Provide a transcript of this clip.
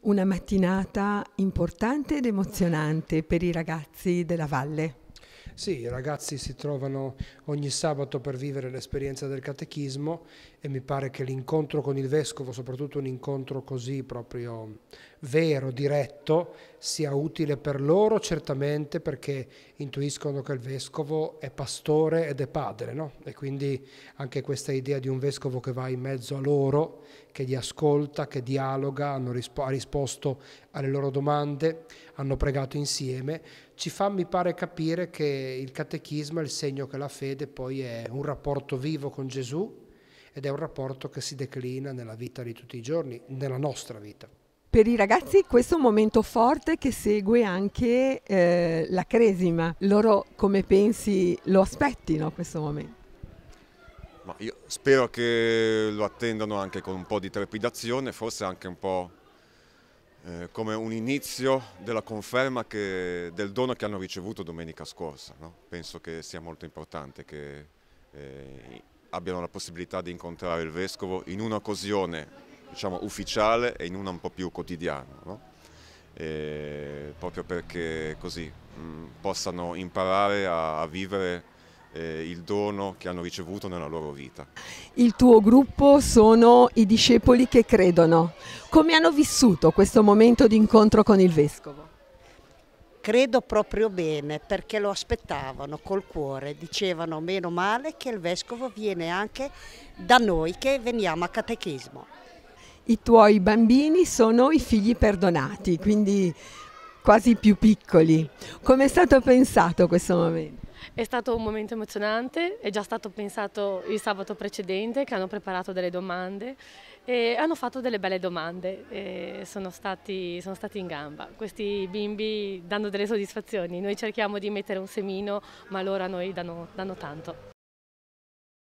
Una mattinata importante ed emozionante per i ragazzi della Valle. Sì, i ragazzi si trovano ogni sabato per vivere l'esperienza del catechismo e mi pare che l'incontro con il vescovo, soprattutto un incontro così proprio vero, diretto, sia utile per loro certamente perché intuiscono che il vescovo è pastore ed è padre, no? E quindi anche questa idea di un vescovo che va in mezzo a loro, che li ascolta, che dialoga, ha risposto alle loro domande, hanno pregato insieme, ci fa, mi pare, capire che il catechismo è il segno che la fede poi è un rapporto vivo con Gesù ed è un rapporto che si declina nella vita di tutti i giorni, nella nostra vita. Per i ragazzi questo è un momento forte che segue anche la Cresima. Loro, come pensi, lo aspettino questo momento? Ma io spero che lo attendano anche con un po' di trepidazione, forse anche un po' come un inizio della conferma del dono che hanno ricevuto domenica scorsa, no? Penso che sia molto importante che abbiano la possibilità di incontrare il Vescovo in un'occasione, diciamo, ufficiale e in una un po' più quotidiana, no? Proprio perché così possano imparare a vivere il dono che hanno ricevuto nella loro vita. Il tuo gruppo sono i discepoli che credono. Come hanno vissuto questo momento di incontro con il Vescovo? Credo proprio bene, perché lo aspettavano col cuore, dicevano meno male che il Vescovo viene anche da noi che veniamo a catechismo. I tuoi bambini sono i figli perdonati, quindi quasi più piccoli. Come è stato pensato questo momento? È stato un momento emozionante, è già stato pensato il sabato precedente che hanno preparato delle domande e hanno fatto delle belle domande e sono stati in gamba. Questi bimbi danno delle soddisfazioni, noi cerchiamo di mettere un semino ma loro a noi danno tanto.